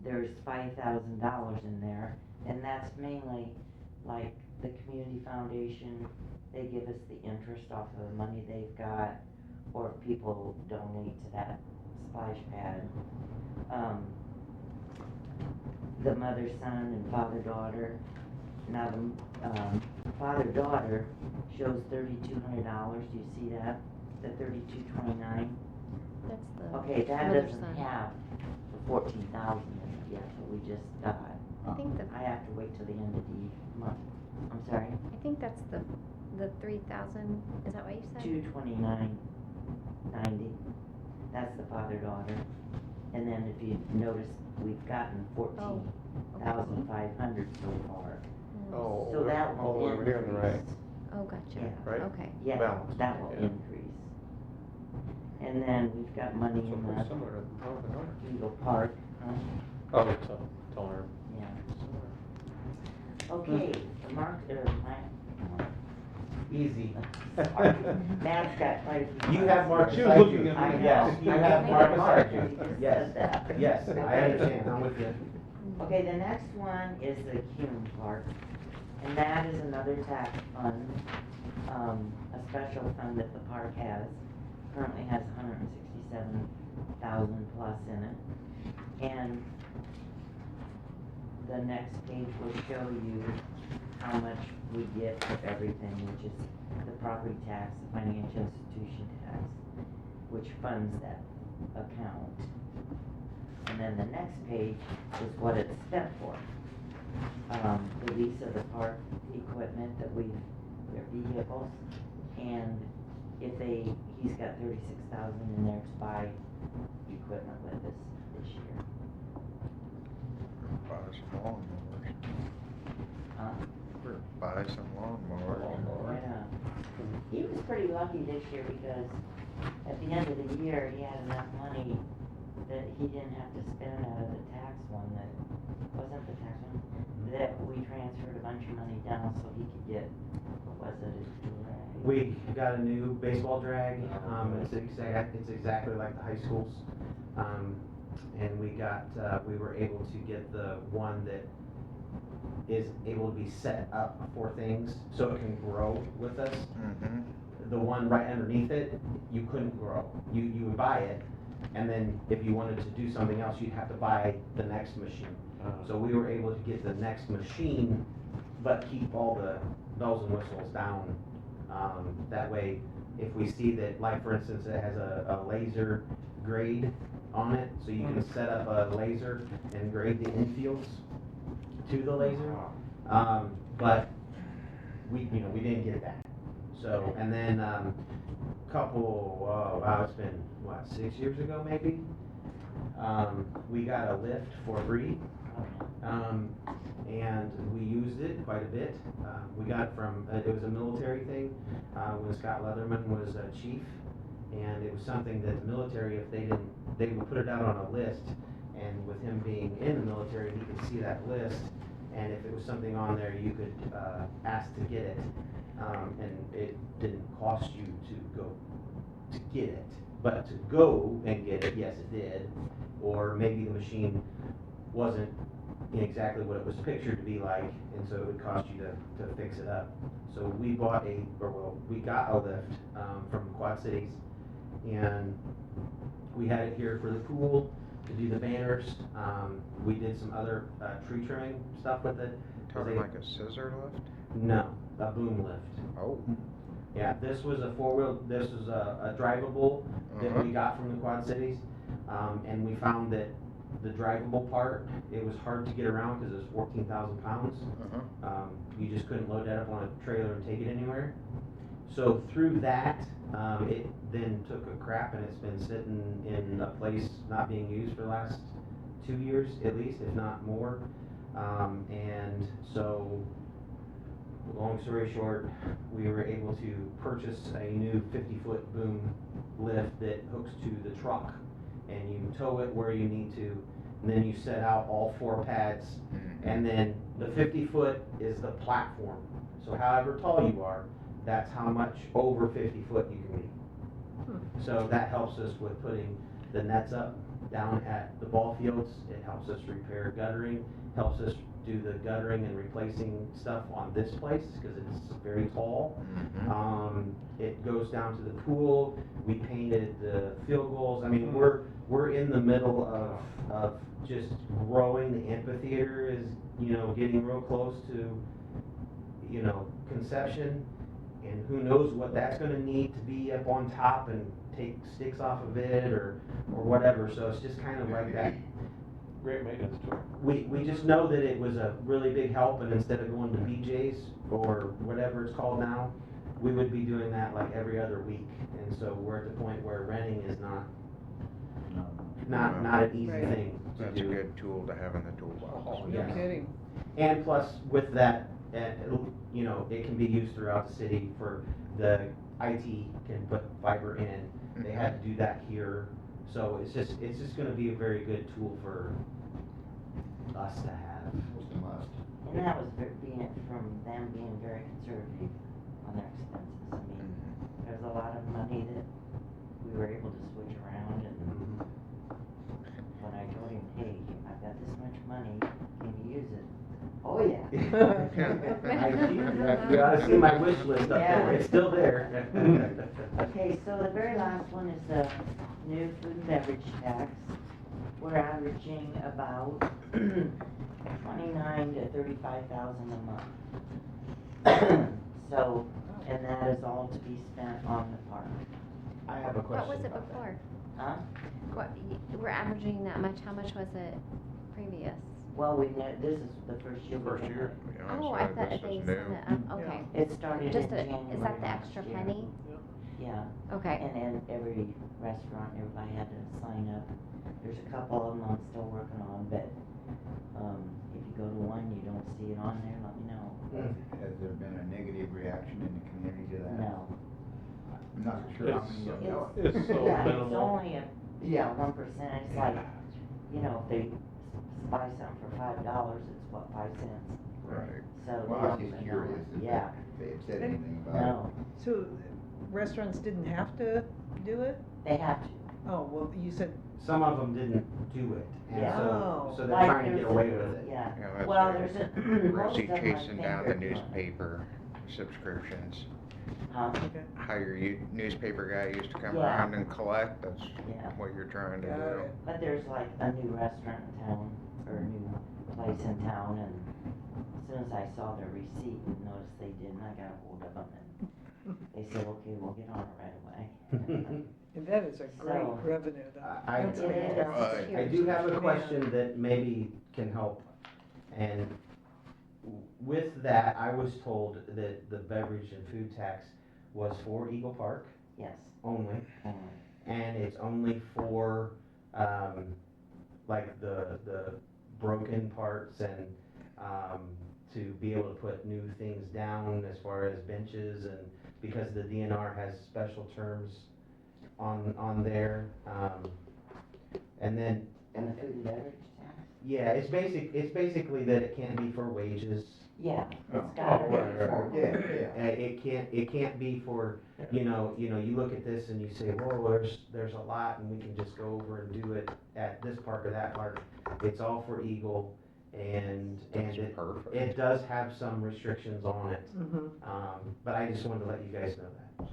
there's $5,000 in there, and that's mainly like the community foundation, they give us the interest off of the money they've got, or if people donate to that splash pad. The mother, son, and father, daughter. Now the father, daughter shows $3,200. Do you see that? The 3229. That's the. Okay, that mother, doesn't son. have the 14,000 in it yet, but we just got. I think I have to wait till the end of the month. I'm sorry. I think that's the 3,000, is that what you said? 229.90. That's the father, daughter. And then if you notice, we've gotten 14,500 so far. Oh, So that will oh, over here on the right. increase. Oh, gotcha, Yeah. Right? okay. Yeah, Balance, that will yeah. increase. And then we've got money So in pretty the similar to Northern Orange. Eagle Park, huh? Oh, it's Toner. Yeah. Okay, the Easy. Matt's got quite a few. You have Mark She was beside looking you. at I me. know. Yes, you I have know. Mark Mark, beside you you. just Yes, said that. yes, I understand, I'm with you. Okay, the next one is the Cume Park, and that is another tax fund, a special fund that the park has. Currently has 167,000 plus in it. And the next page will show you how much we get for everything, which is the property tax, the financial institution tax, which funds that account. And then the next page is what it's spent for. The lease of the park equipment that their vehicles, and if he's got 36,000 in there to buy equipment with us this year. Buy some lawnmowers. Huh? Buy some lawnmowers. Yeah. He was pretty lucky this year because at the end of the year, he had enough money that he didn't have to spend out of the tax one that, wasn't the tax one? That we transferred a bunch of money down so he could get, what was it, his drag? We got a new baseball drag, it's exactly like the high schools. And we were able to get the one that is able to be set up for things, so it can grow with us. Mm-hmm. The one right underneath it, you couldn't grow. You would buy it, and then if you wanted to do something else, you'd have to buy the next machine. So we were able to get the next machine, but keep all the bells and whistles down. That way, if we see that, like for instance, it has a laser grade on it, so you can set up a laser and grade the infields to the laser. But we didn't get that. So, and then it's been, 6 years ago maybe? We got a lift for free. And we used it quite a bit. We got it from, it was a military thing, when Scott Leatherman was chief. And it was something that the military, if they would put it out on a list, and with him being in the military, he could see that list. And if it was something on there, you could ask to get it. And it didn't cost you to go to get it. But to go and get it, yes, it did. Or maybe the machine wasn't exactly what it was pictured to be like, and so it would cost you to fix it up. So we got a lift from Quad Cities, and we had it here for the pool to do the banners. We did some other tree trimming stuff with it. Talking like a scissor lift? No, a boom lift. Oh. Yeah, this was a this was a drivable that we got from the Quad Cities, and we found that the drivable part, it was hard to get around because it was 14,000 pounds. You just couldn't load that up on a trailer and take it anywhere. So through that, it then took a crap and it's been sitting in a place not being used for the last 2 years at least, if not more. And so, long story short, we were able to purchase a new 50-foot boom lift that hooks to the truck. And you tow it where you need to, and then you set out all 4 pads. And then the 50-foot is the platform. So however tall you are, that's how much over 50 foot you can be. So that helps us with putting the nets up down at the ball fields. It helps us repair guttering, helps us do the guttering and replacing stuff on this place because it's very tall. It goes down to the pool. We painted the field goals. I mean, we're in the middle of just growing. The amphitheater is, you know, getting real close to, you know, conception. And who knows what that's gonna need to be up on top and take sticks off of it or whatever, so it's just kind of like that. Great maintenance to it. We just know that it was a really big help, and instead of going to BJ's or whatever it's called now, we would be doing that like every other week, and so we're at the point where renting is not an easy Right. thing to That's a do. good tool to have in the toolbox. No Yes. kidding. And plus, with that, you know, it can be used throughout the city for the IT can put fiber in. They had to do that here, so it's just gonna be a very good tool for us to have. It's a must. And that was from them being very conservative on their expenses. I mean, there's a lot of money that we were able to switch around, and when I told him, hey, I've got this much money, can you use it? Oh, yeah. You ought to see my wish list up there, Yeah. it's still there. Okay, so the very last one is the new food and beverage tax. We're averaging about 29 to 35,000 a month. So, and that is all to be spent on the park. I have a question. What was it about that. before? Huh? We're averaging that much, how much was it previous? Well, this is the first year. First we've year. done Oh, I thought they said that, okay. it. It started in Just January is that the last extra year. penny? Yeah, Okay. and then every restaurant, everybody had to sign up. There's a couple of them I'm still working on, but, if you go to one, you don't see it on there, let me know. Has there been a negative reaction in the community to that? No. I'm not sure how many of them know it. It's so Yeah, it's minimal. only yeah, 1%, it's like, you know, if they buy something for $5, it's what, 5 cents? Right. So. Well, they I was don't just even curious know. if Yeah, they had said anything about it. no, So restaurants didn't have to do it? they have to. Oh, well, you said, Some of them didn't do it, and Yeah. Oh. so they're Like trying to there's get a- away with it. Yeah, Yeah, that's well, right. there's a, most Rosie of them I chasing think down the are doing it. newspaper subscriptions. Huh? okay, How your newspaper guy used to come Yeah. around and collect, that's Yeah. what you're trying to got do. it. But there's like a new restaurant in town, or a new place in town, and as soon as I saw their receipt and noticed they didn't, I got a hold of them, and they said, okay, we'll get on it right away. And that is a great So- revenue though. I- That's It is. fantastic. I do have a question that maybe can help, and with that, I was told that the beverage and food tax was for Eagle Park Yes. only, um, and it's only for, like the broken parts and, to be able to put new things down as far as benches, and because the DNR has special terms on there, and then, And the food and beverage tax? yeah, it's basically that it can't be for wages. Yeah, Oh. it's gotta Oh, be. right, Oh, yeah. It can't be for, you know, you look at this and you say, whoa, there's a lot and we can just go over and do it at this park or that park. It's all for Eagle, and That's it perfect. does have some restrictions on it. Mhm. But I just wanted to let you guys know that.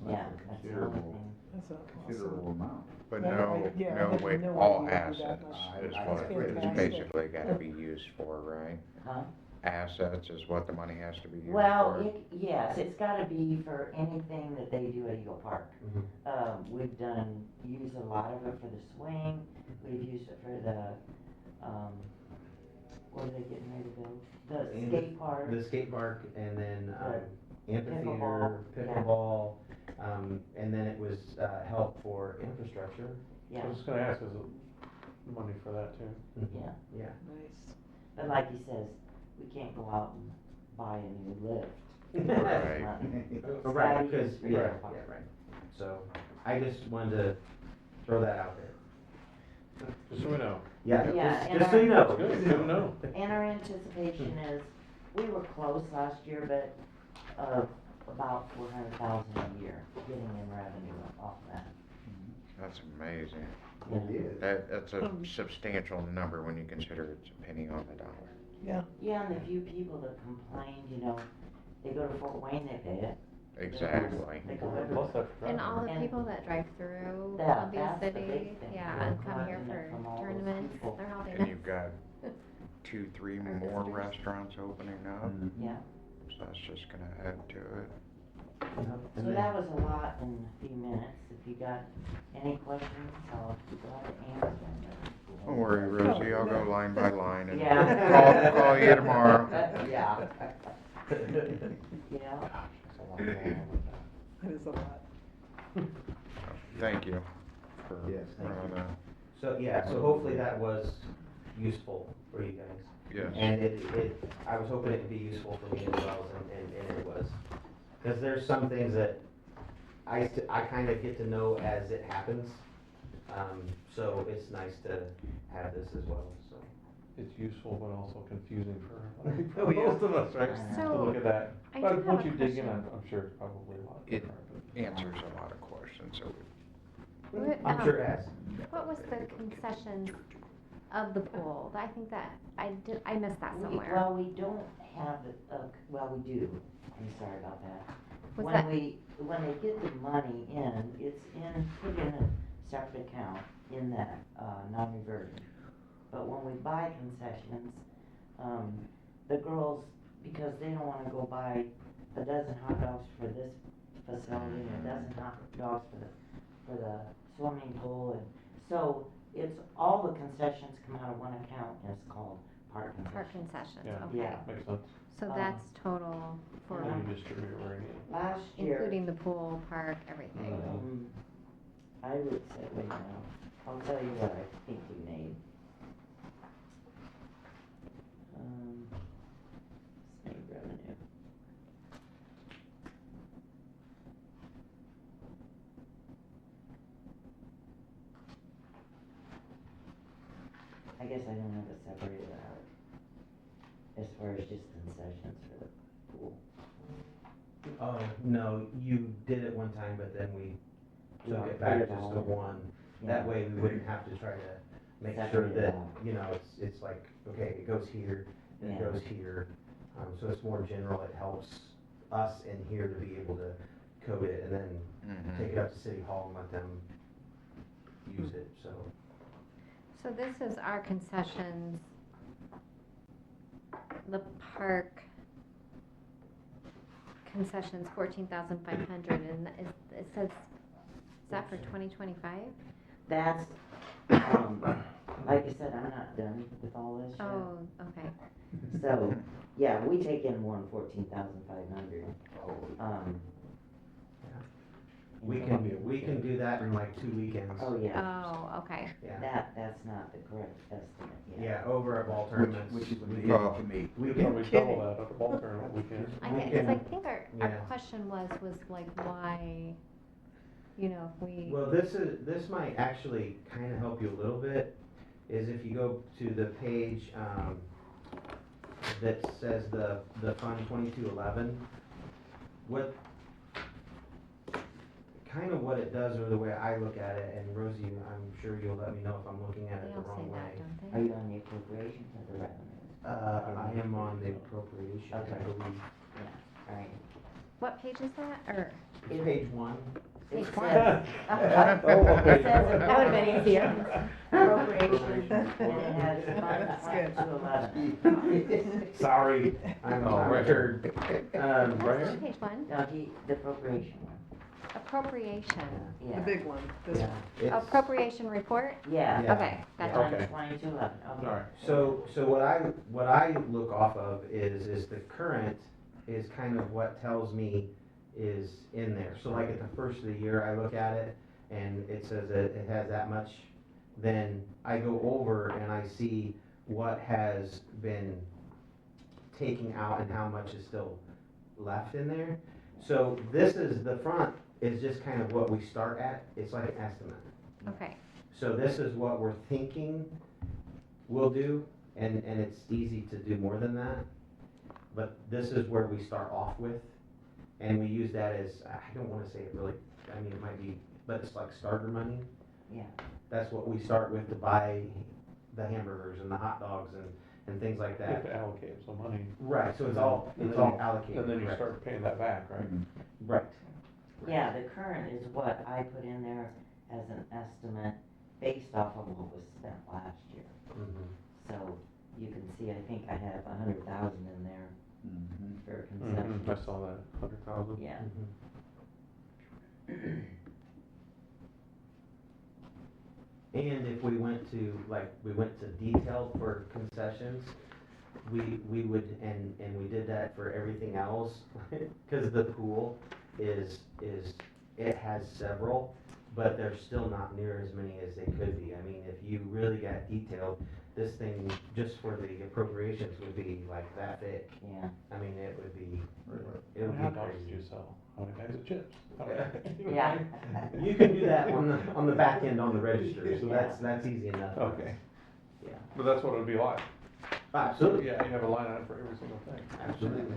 Yeah, That's a that's the only considerable, thing. That's awesome. considerable amount. But Yeah, no, yeah, I no had way, no all idea it would be that assets much. is I- what that's it's fantastic. basically gotta be used for, right? Huh? Assets is what the money has to be used for. Well, yes, it's gotta be for anything that they do at Eagle Park. We've used a lot of it for the swing, we've used it for the, what are they getting ready to build? The And skate park. The skate park, and then, amphitheater, Pickleball, yeah. pickleball, and then it was, help for infrastructure. I Yeah, was just gonna ask, is it money for that too? yeah. Yeah. Nice. But like he says, we can't go out and buy a new lift. Right. Right, It's gotta because, use free yeah, park. yeah, right. So, I just wanted to throw that out there. Just so we know. Yeah, Yeah, just, and just so you know. Good, good to know. And our anticipation is, we were close last year, but of about 400,000 a year getting in revenue off that. That's amazing. It is. That's a substantial number when you consider it's a penny on the dollar. Yeah. Yeah, and the few people that complained, you know, they go to Fort Wayne, they pay it. Exactly. They go Plus everywhere. that And all the And people that drive through that- Columbia that's the City, big thing. yeah, You're and come here collecting it from all for those tournaments, people. they're all And you've got 2-3 Or more visitors. restaurants opening up, Yeah, so that's just gonna add to it. so that was a lot in a few minutes. If you got any questions, I'll be glad to answer them. Don't worry, Rosie, I'll go line by line and Yeah. call you tomorrow. Yeah. Yeah. Gosh, that's a lot going on with that. That is a lot. Thank you for Yes, thank running that. So, yeah, so hopefully that was useful for you guys. Yes. And I was hoping it'd be useful for me as well, and it was. Cause there's some things that I kind of get to know as it happens. So it's nice to have this as well, so. It's useful, but also confusing for Oh, yeah. most of us, right? So, To look at that. I do But have once a you dig in, question. I'm sure it's probably a lot It different. but- answers a lot of questions, so What, I'm sure it has. What was the concessions of the pool? I think that, I missed that somewhere. Well, we don't have it, well, we do. I'm sorry about that. Was When that- when they get the money in, it's put in a separate account in that, non-reverting. But when we buy concessions, the girls, because they don't wanna go buy a dozen hot dogs for this facility and a dozen hot dogs for the swimming pool, and so it's, all the concessions come out of one account, and it's called park Park concessions. concessions, Yeah. okay. Yeah. Makes sense. So that's total for, Yeah. And you distribute it where you need. Last year, including the pool, park, everything. I would say, wait now, I'll tell you what I think we made. State revenue. I guess I don't have it separated out, as far as just concessions for the pool. Oh, no, you did it one time, but then we took Yeah, it back put it just all to in. one. That way we wouldn't have to try to make sure Separate it that, out. you know, it's like, okay, it goes here, and it Yeah. goes here. So it's more general, it helps us in here to be able to code it and then take it up to City Hall and let them use it, so. So this is our concessions, the park concessions, 14,500, and it says, is that for 2025? That's, like I said, I'm not done with all this yet. Oh, okay. So, yeah, we take in more than 14,500. We can do that in like 2 weekends. Oh, yeah, Oh, okay. Yeah, that's not the correct estimate yet. yeah, over at ball tournaments. Which is we amazing can- to me. We Probably can, double that at the ball tournament weekend. I We guess, 'cause I can- think our yeah. question was like why, you know, if we, well, this might actually kind of help you a little bit, is if you go to the page, that says the Fund 2211, what, kind of what it does, or the way I look at it, and Rosie, I'm sure you'll let me know if I'm looking at they it all the say wrong way. that, don't Are they? you on the appropriation or the revenue? I am on the appropriation, I Okay. believe. Yeah, alright. What page is that, or? It's page 1. It Page says, Oh, it says That would've been easier. appropriation, and it has That's good. Fund 2211. Sorry, I'm Oh, a right. turd. That's Right on page one, No, the appropriation one, appropriation, yeah. The big one, this Yeah. one. It's- appropriation report? Yeah. Yeah. Okay, gotcha. Okay. 2211, okay. Alright. So what I look off of is the current is kind of what tells me is in there. So like at the first of the year, I look at it and it says that it has that much, then I go over and I see what has been taken out and how much is still left in there. So this is, the front is just kind of what we start at, it's like an estimate. Okay, So this is what we're thinking we'll do, and it's easy to do more than that. But this is where we start off with, and we use that as, I don't wanna say it really, I mean, it might be, but it's like starter money. Yeah. That's what we start with to buy the hamburgers and the hot dogs and things like You have that. to allocate some money. Right, so it's all allocated. And then you right. start paying that back, right? Right. Yeah, the current is what I put in there as an estimate based off of what was spent last year. Mhm. So you can see, I think I have 100,000 in there for Mhm, I concessions. saw that, 100,000. Yeah. Mhm. And if we went to, like, we went to detail for concessions, we would, and we did that for everything else, cause the pool is, it has several, but there's still not near as many as they could be. I mean, if you really got detailed, this thing, just for the appropriations would be like that thick. Yeah. I mean, it would be, it How would many hot be dogs did crazy. you sell? How many bags of chips? How many- Yeah. You can do that on the back end on the register, so that's easy enough. Okay, Yeah, but that's what it would be like. absolutely, Yeah, you have a line item for every single thing. absolutely.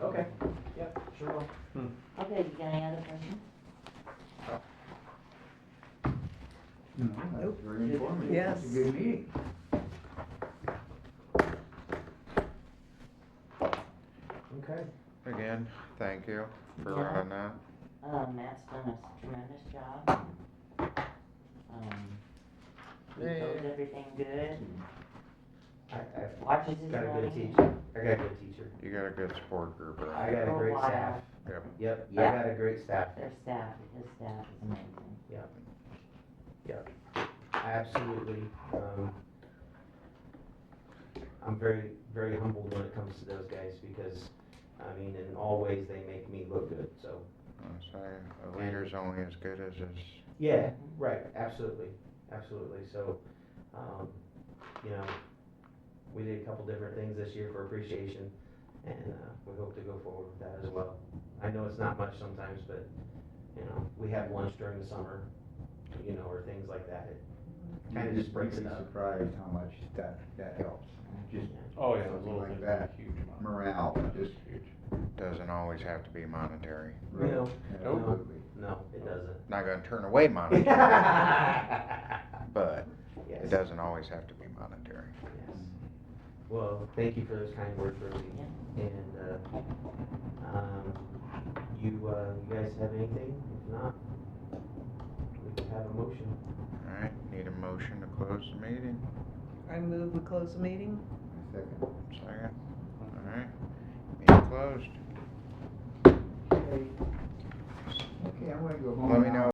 Okay, yep, sure will. Okay, you got any other questions? No, that's very informative. Yes. It's a good meeting. Okay. Again, thank you for Yeah. running that. Matt's done a tremendous job. He knows everything good, I watches his got a good money. teacher, I got a good teacher. You got a good support group I around. got a For a great while. staff. Yep. Yep, I Yeah. got a great staff. Their staff, his staff is amazing. Yep, absolutely. I'm very, very humbled when it comes to those guys because, I mean, in all ways, they make me look good, so. I say, a leader's only as good as his, Yeah, right, absolutely, absolutely, so, you know, we did a couple different things this year for appreciation, and, we hope to go forward with that as well. I know it's not much sometimes, but, you know, we have lunch during the summer, you know, or things like that, it kinda just breaks it You'd be up. surprised how much that helps. Just Oh, yeah, those something little like things that. are huge amount. Morale, just. Huge. doesn't always have to be monetary. No, Absolutely. no, it doesn't. Not gonna turn away monetary, but Yes. it doesn't always have to be monetary. Yes. Well, thank you for those kind words, Rosie. And, you guys have anything? If not, we can have a motion. Alright, need a motion to close the meeting? I move we close the meeting. Second. Second? Alright, meeting closed. Okay, I'm gonna go home.